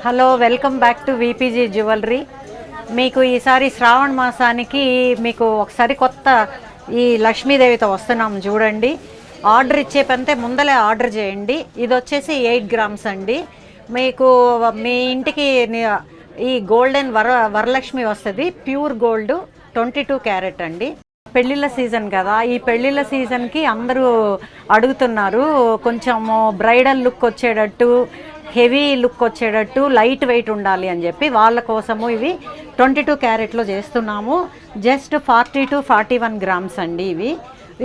Hello, welcome back to VPG jewellery. మీకు ఈసారి శ్రావణ మాసానికి మీకు ఒకసారి కొత్త ఈ లక్ష్మీదేవితో వస్తున్నాం చూడండి. ఆర్డర్ ఇచ్చే పంతే ముందలే ఆర్డర్ చేయండి. ఇది వచ్చేసి 8 గ్రామ్స్ అండి. మీకు మీ ఇంటికి ఈ గోల్డెన్ వరలక్ష్మి వస్తుంది. ప్యూర్ గోల్డ్ 22 క్యారెట్ అండి. పెళ్ళిళ్ళ సీజన్ కదా, ఈ పెళ్ళిళ్ళ సీజన్కి అందరూ అడుగుతున్నారు కొంచెము బ్రైడల్ లుక్ వచ్చేటట్టు, హెవీ లుక్ వచ్చేటట్టు, లైట్ వెయిట్ ఉండాలి అని చెప్పి వాళ్ళ కోసము ఇవి 22 క్యారెట్లో చేస్తున్నాము. జస్ట్ 40 to 41 గ్రామ్స్ అండి.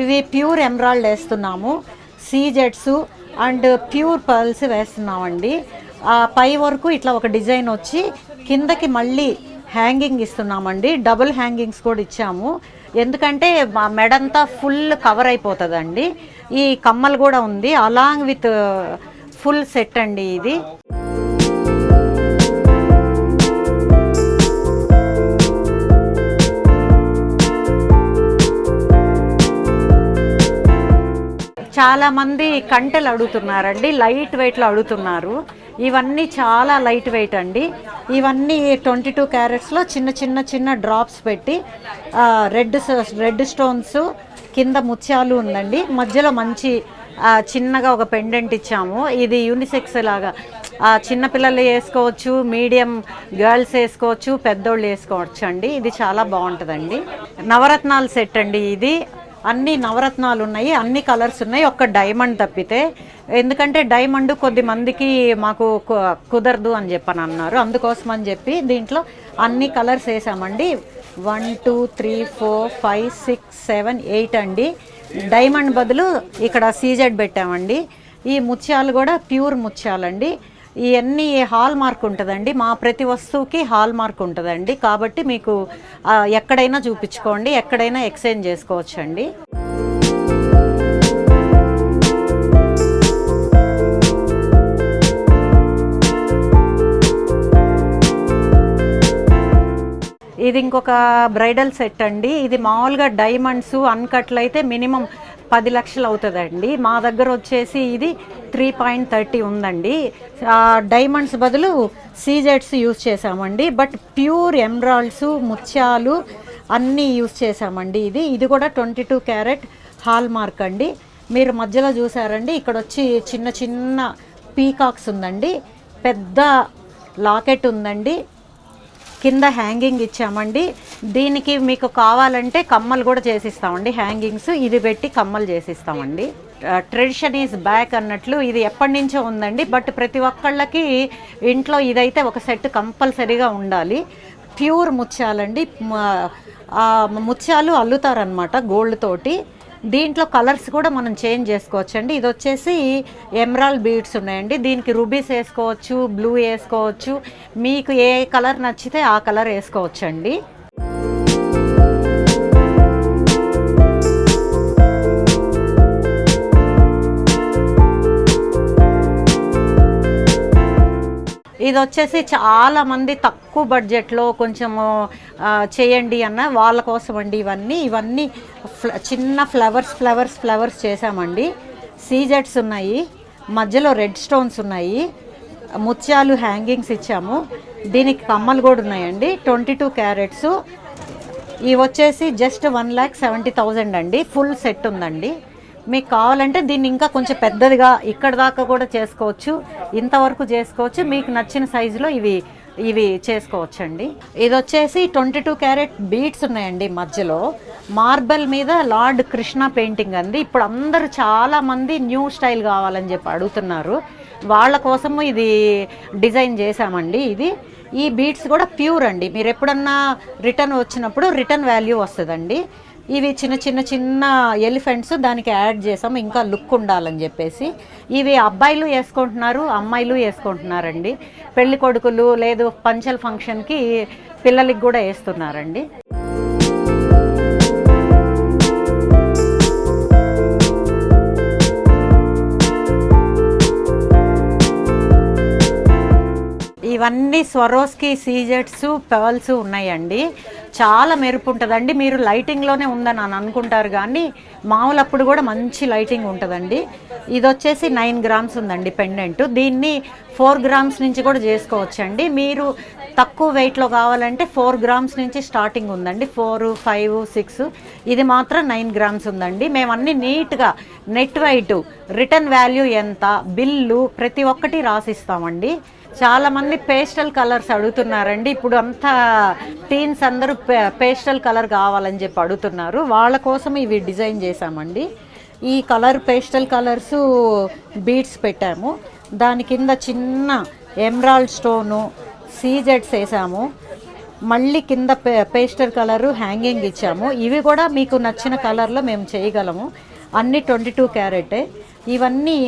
ఇవి ప్యూర్ ఎమరాల్డ్ వేస్తున్నాము, సీజెడ్స్ అండ్ ప్యూర్ పర్ల్స్ వేస్తున్నామండి. పై వరకు ఇట్లా ఒక డిజైన్ వచ్చి కిందకి మళ్ళీ హ్యాంగింగ్ ఇస్తున్నామండి. డబుల్ హ్యాంగింగ్స్ కూడా ఇచ్చాము, ఎందుకంటే మా మెడంతా ఫుల్ కవర్ అయిపోతుందండి. ఈ కమ్మలు కూడా ఉంది అలాంగ్ విత్ ఫుల్ సెట్ అండి. ఇది చాలామంది కంటెలు అడుగుతున్నారండి, లైట్ వెయిట్లో అడుగుతున్నారు. ఇవన్నీ చాలా లైట్ వెయిట్ అండి. ఇవన్నీ 22 క్యారెట్స్లో చిన్న డ్రాప్స్ పెట్టి రెడ్ స్టోన్స్ కింద ముత్యాలు ఉందండి. మధ్యలో మంచి చిన్నగా ఒక పెండెంట్ ఇచ్చాము. ఇది యూనిసెక్స్ లాగా చిన్నపిల్లలు వేసుకోవచ్చు, మీడియం గర్ల్స్ వేసుకోవచ్చు, పెద్దోళ్ళు వేసుకోవచ్చు అండి. ఇది చాలా బాగుంటుందండి. నవరత్నాల సెట్ అండి. ఇది అన్ని నవరత్నాలు ఉన్నాయి, అన్ని కలర్స్ ఉన్నాయి, ఒక్క డైమండ్ తప్పితే. ఎందుకంటే డైమండ్ కొద్ది మందికి మాకు కుదరదు అని చెప్పని అన్నారు, అందుకోసం అని చెప్పి దీంట్లో అన్ని కలర్స్ వేసామండి. 1 2 3 4 5 6 7 8 అండి. డైమండ్ బదులు ఇక్కడ సీజెడ్ పెట్టామండి. ఈ ముత్యాలు కూడా ప్యూర్ ముత్యాలండి. ఇవన్నీ హాల్ మార్క్ ఉంటుందండి. మా ప్రతి వస్తువుకి హాల్ మార్క్ ఉంటుందండి. కాబట్టి మీకు ఎక్కడైనా చూపించుకోండి, ఎక్కడైనా ఎక్స్చేంజ్ చేసుకోవచ్చు అండి. ఇది ఇంకొక బ్రైడల్ సెట్ అండి. ఇది మామూలుగా డైమండ్స్ అన్కట్లు అయితే మినిమం 10 లక్షలు అవుతుందండి. మా దగ్గర వచ్చేసి ఇది 3.30 ఉందండి. డైమండ్స్ బదులు సీజెడ్స్ యూజ్ చేసామండి. బట్ ప్యూర్ ఎమరాల్డ్స్ ముత్యాలు అన్నీ యూజ్ చేసామండి. ఇది కూడా 22 క్యారెట్ హాల్ మార్క్ అండి. మీరు మధ్యలో చూసారండి, ఇక్కడ వచ్చి చిన్న పీకాక్స్ ఉందండి, పెద్ద లాకెట్ ఉందండి, కింద హ్యాంగింగ్ ఇచ్చామండి. దీనికి మీకు కావాలంటే కమ్మలు కూడా చేసిస్తామండి, హ్యాంగింగ్స్ ఇది పెట్టి కమ్మలు చేసిస్తామండి. ట్రెడిషన్ ఈజ్ బ్యాక్ అన్నట్లు ఇది ఎప్పటి నుంచో ఉందండి. బట్ ప్రతి ఒక్కళ్ళకి ఇంట్లో ఇదైతే ఒక సెట్ కంపల్సరీగా ఉండాలి. ప్యూర్ ముత్యాలండి. ముత్యాలు అల్లుతారనమాట గోల్డ్ తోటి. దీంట్లో కలర్స్ కూడా మనం చేంజ్ చేసుకోవచ్చండి. ఇది వచ్చేసి ఎమరాల్డ్ బీడ్స్ ఉన్నాయండి. దీనికి రూబీస్ వేసుకోవచ్చు, బ్లూ వేసుకోవచ్చు, మీకు ఏ కలర్ నచ్చితే ఆ కలర్ వేసుకోవచ్చండి. ఇది వచ్చేసి చాలామంది తక్కువ బడ్జెట్లో కొంచెము చేయండి అన్న వాళ్ళ కోసం అండి. ఇవన్నీ చిన్న ఫ్లవర్స్ చేసామండి. సీజెడ్స్ ఉన్నాయి, మధ్యలో రెడ్ స్టోన్స్ ఉన్నాయి, ముత్యాలు హ్యాంగింగ్స్ ఇచ్చాము. దీనికి కమ్మలు కూడా ఉన్నాయండి. 22 క్యారెట్స్. ఇవి వచ్చేసి జస్ట్ 1,70,000 అండి. ఫుల్ సెట్ ఉందండి. మీకు కావాలంటే దీన్ని ఇంకా కొంచెం పెద్దదిగా ఇక్కడ దాకా కూడా చేసుకోవచ్చు, ఇంతవరకు చేసుకోవచ్చు. మీకు నచ్చిన సైజులో ఇవి చేసుకోవచ్చు అండి. ఇది వచ్చేసి 22 క్యారెట్ బీడ్స్ ఉన్నాయండి. మధ్యలో మార్బల్ మీద లార్డ్ కృష్ణ పెయింటింగ్ అండి. ఇప్పుడు అందరూ చాలామంది న్యూ స్టైల్ కావాలని చెప్పి అడుగుతున్నారు, వాళ్ళ కోసము ఇది డిజైన్ చేశామండి. ఈ బీడ్స్ కూడా ప్యూర్ అండి. మీరు ఎప్పుడన్నా రిటర్న్ వచ్చినప్పుడు రిటర్న్ వాల్యూ వస్తుందండి. ఇవి చిన్న ఎలిఫెంట్స్ దానికి యాడ్ చేసాము, ఇంకా లుక్ ఉండాలని చెప్పేసి. ఇవి అబ్బాయిలు వేసుకుంటున్నారు, అమ్మాయిలు వేసుకుంటున్నారండి. పెళ్లి కొడుకులు లేదు పంచల్ ఫంక్షన్కి పిల్లలకి కూడా వేస్తున్నారండి. ఇవన్నీ స్వరోస్కి సీజెట్స్ పర్ల్స్ ఉన్నాయండి. చాలా మెరుపు ఉంటుందండి. మీరు లైటింగ్లోనే ఉందని అని అనుకుంటారు, కానీ మామూలప్పుడు కూడా మంచి లైటింగ్ ఉంటుందండి. ఇది వచ్చేసి 9 గ్రామ్స్ ఉందండి పెండెంట్. దీన్ని 4 గ్రామ్స్ నుంచి కూడా చేసుకోవచ్చండి. మీరు తక్కువ వెయిట్లో కావాలంటే 4 గ్రామ్స్ నుంచి స్టార్టింగ్ ఉందండి. 4, 5, 6, ఇది మాత్రం 9 గ్రామ్స్ ఉందండి. మేము అన్నీ నీట్గా నెట్ వెయిట్, రిటర్న్ వాల్యూ ఎంత, బిల్లు ప్రతి ఒక్కటి రాసిస్తామండి. చాలామంది పేస్టల్ కలర్స్ అడుగుతున్నారండి. ఇప్పుడు అంతా టీన్స్ అందరూ పేస్టల్ కలర్ కావాలని చెప్పి అడుగుతున్నారు. వాళ్ళ కోసం ఇవి డిజైన్ చేశామండి. ఈ కలర్ పేస్టల్ కలర్సు బీడ్స్ పెట్టాము. దాని కింద చిన్న ఎమరాల్డ్ స్టోను సీజెట్స్ వేసాము. మళ్ళీ కింద పేస్టల్ కలరు హ్యాంగింగ్ ఇచ్చాము. ఇవి కూడా మీకు నచ్చిన కలర్లో మేము చేయగలము. అన్నీ 22 క్యారెటే. ఇవన్నీ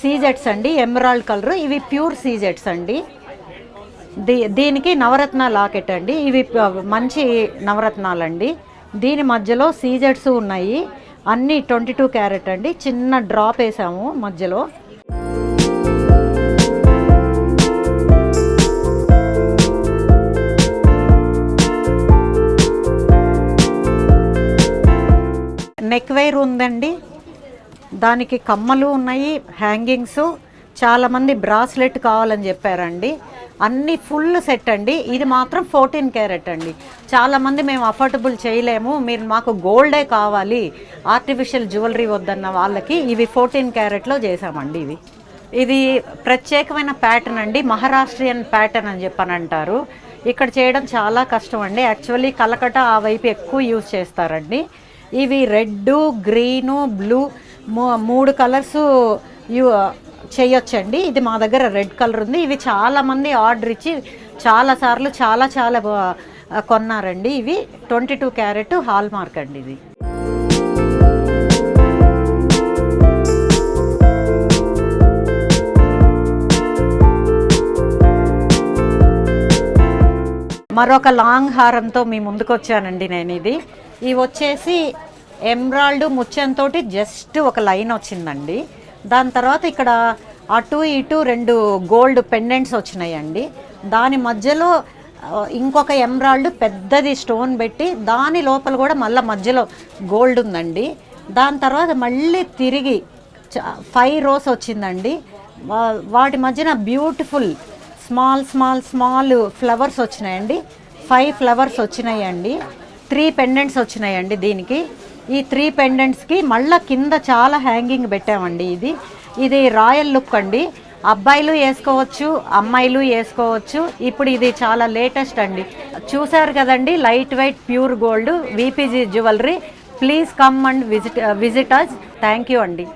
సీజెట్స్ అండి, ఎమరాల్డ్ కలరు. ఇవి ప్యూర్ సీజెట్స్ అండి. దీనికి నవరత్న లాకెట్ అండి. ఇవి మంచి నవరత్నాలండి. దీని మధ్యలో సీజెట్స్ ఉన్నాయి. అన్నీ 22 క్యారెట్ అండి. చిన్న డ్రాప్ వేసాము మధ్యలో. నెక్ వైర్ ఉందండి. దానికి కమ్మలు ఉన్నాయి, హ్యాంగింగ్స్. చాలామంది బ్రాస్లెట్ కావాలని చెప్పారండి. అన్నీ ఫుల్ సెట్ అండి. ఇది మాత్రం 14 క్యారెట్ అండి. చాలామంది మేము అఫోర్డబుల్ చేయలేము, మీరు మాకు గోల్డే కావాలి, ఆర్టిఫిషియల్ జ్యువెలరీ వద్దన్న వాళ్ళకి ఇవి 14 క్యారెట్లో చేసామండి. ఇది ప్రత్యేకమైన ప్యాటర్న్ అండి. మహారాష్ట్రియన్ ప్యాటర్న్ అని చెప్పని అంటారు. ఇక్కడ చేయడం చాలా కష్టం అండి. యాక్చువల్లీ కలకట ఆ వైపు ఎక్కువ యూజ్ చేస్తారండి. ఇవి రెడ్, గ్రీను, బ్లూ 3 కలర్స్ చేయొచ్చండి. ఇది మా దగ్గర రెడ్ కలర్ ఉంది. ఇవి చాలామంది ఆర్డర్ ఇచ్చి చాలాసార్లు చాలా కొన్నారండి. ఇవి 22 క్యారెట్ హాల్ మార్క్ అండి. ఇది మరొక లాంగ్ హారంతో మీ ముందుకు వచ్చానండి నేను. ఇవి వచ్చేసి ఎమరాల్డ్ ముత్యంతో జస్ట్ ఒక లైన్ వచ్చిందండి. దాని తర్వాత ఇక్కడ అటు ఇటు 2 గోల్డ్ పెండెంట్స్ వచ్చినాయండి. దాని మధ్యలో ఇంకొక ఎమరాల్డ్ పెద్దది స్టోన్ పెట్టి దాని లోపల కూడా మళ్ళీ మధ్యలో గోల్డ్ ఉందండి. దాని తర్వాత మళ్ళీ తిరిగి 5 రోస్ వచ్చిందండి. వాటి మధ్యన బ్యూటిఫుల్ స్మాల్ ఫ్లవర్స్ వచ్చినాయండి. 5 ఫ్లవర్స్ వచ్చినాయండి. 3 పెండెంట్స్ వచ్చినాయండి దీనికి. ఈ 3 పెండెంట్స్కి మళ్ళీ కింద చాలా హ్యాంగింగ్ పెట్టామండి. ఇది రాయల్ లుక్ అండి. అబ్బాయిలు వేసుకోవచ్చు, అమ్మాయిలు వేసుకోవచ్చు. ఇప్పుడు ఇది చాలా లేటెస్ట్ అండి. చూసారు కదండి, light weight pure gold VPG jewellery. Please come and visit us. Thank you అండి.